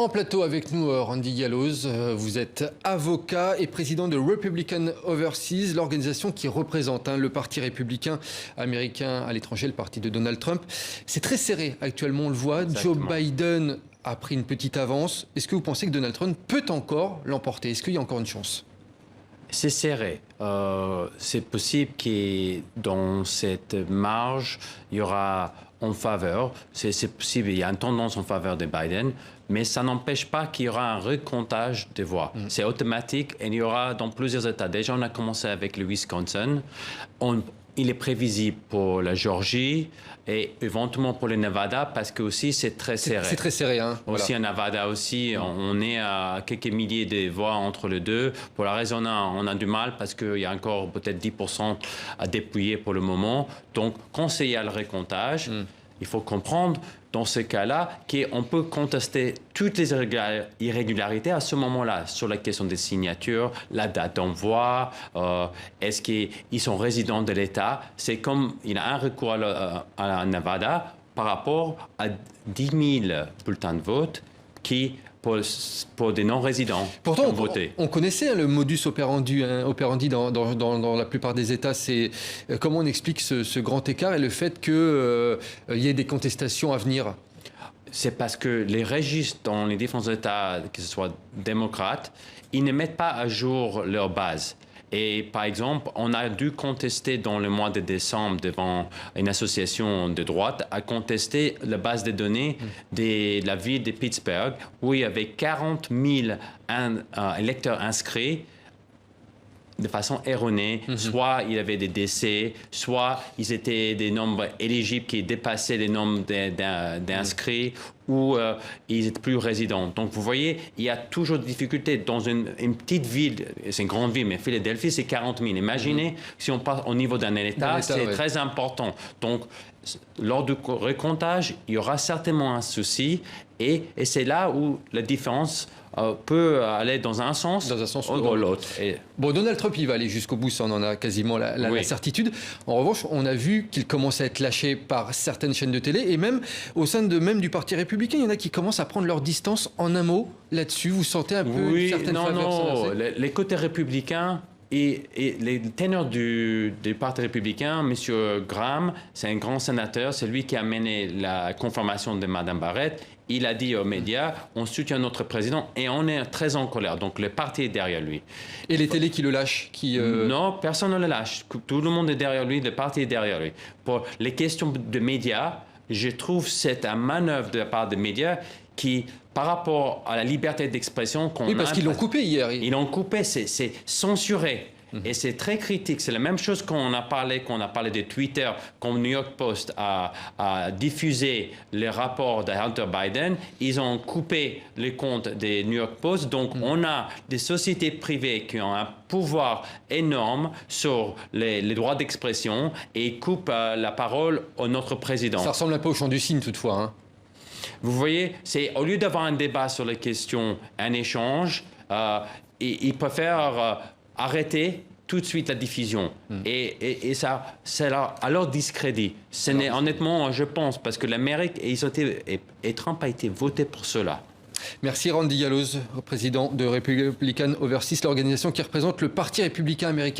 En plateau avec nous, Randy Gallows, vous êtes avocat et président de Republican Overseas, l'organisation qui représente le parti républicain américain à l'étranger, le parti de Donald Trump. C'est très serré actuellement, on le voit. Exactement. Joe Biden a pris une petite avance. Est-ce que vous pensez que Donald Trump peut encore l'emporter? Est-ce qu'il y a encore une chance? C'est serré. C'est possible que dans cette marge, il y aura en faveur. C'est possible, il y a une tendance en faveur de Biden, mais ça n'empêche pas qu'il y aura un recomptage des voix. C'est automatique et il y aura dans plusieurs États. Déjà, on a commencé avec le Wisconsin. Il est prévisible pour la Géorgie et éventuellement pour le Nevada parce que aussi c'est très serré. C'est très serré, hein. Aussi Voilà. à Nevada aussi, on est à quelques milliers de voix entre les deux. Pour la raison, on a du mal parce qu'il y a encore peut-être 10% à dépouiller pour le moment. Donc, quand il y a le recomptage, il faut comprendre dans ce cas-là qu'on peut contester toutes les irrégularités à ce moment-là sur la question des signatures, la date d'envoi, est-ce qu'ils sont résidents de l'État. C'est comme il y a un recours à Nevada par rapport à 10 000 bulletins de vote qui pour des non-résidents Pourtant, qui ont voté. On connaissait le modus operandi, dans la plupart des États. C'est comment on explique ce grand écart et le fait qu'il y ait des contestations à venir? C'est parce que les registres dans les différents États, que ce soit démocrates, ils ne mettent pas à jour leur base. Et par exemple, on a dû contester dans le mois de décembre devant une association de droite à contester la base de données de la ville de Pittsburgh où il y avait 40 000 électeurs inscrits de façon erronée. Soit il y avait des décès, soit ils étaient des nombres éligibles qui dépassaient les nombres d'inscrits ou ils n'étaient plus résidents. Donc vous voyez, il y a toujours des difficultés dans une petite ville, c'est une grande ville, mais Philadelphie, c'est 40 000. Imaginez si on passe au niveau d'un État, c'est très important. Donc, lors du recomptage, il y aura certainement un souci et c'est là où la différence peut aller dans un sens ou dans l'autre. Bon, Donald Trump, il va aller jusqu'au bout, ça on en a quasiment la certitude. En revanche, on a vu qu'il commence à être lâché par certaines chaînes de télé et même au sein même du Parti républicain, il y en a qui commencent à prendre leur distance. En un mot, là-dessus, vous sentez un peu une certaine faveur s'inverser? Les côtés républicains et les ténors du Parti républicain, M. Graham, c'est un grand sénateur, c'est lui qui a mené la confirmation de Mme Barrett. Il a dit aux médias, on soutient notre président et on est très en colère. Donc le parti est derrière lui. Et les télés qui le lâchent Non, personne ne le lâche. Tout le monde est derrière lui, le parti est derrière lui. Pour les questions de médias, je trouve que c'est une manœuvre de la part des médias qui, par rapport à la liberté d'expression qu'on a... Oui, parce qu'ils l'ont coupé hier. Ils l'ont coupé, c'est censuré. Et c'est très critique. C'est la même chose qu'on a parlé de Twitter, quand New York Post a diffusé les rapports de Hunter Biden. Ils ont coupé les comptes des New York Post. Donc, on a des sociétés privées qui ont un pouvoir énorme sur les droits d'expression et coupent la parole à notre président. Ça ressemble un peu au chant du cygne, toutefois, hein. Vous voyez, c'est au lieu d'avoir un débat sur les questions, un échange, ils préfèrent arrêter tout de suite la diffusion. Et ça, c'est à leur discrédit. Honnêtement, je pense, parce que l'Amérique et Trump a été voté pour cela. Merci Randy Gallows, président de Republican Overseas, l'organisation qui représente le Parti républicain américain.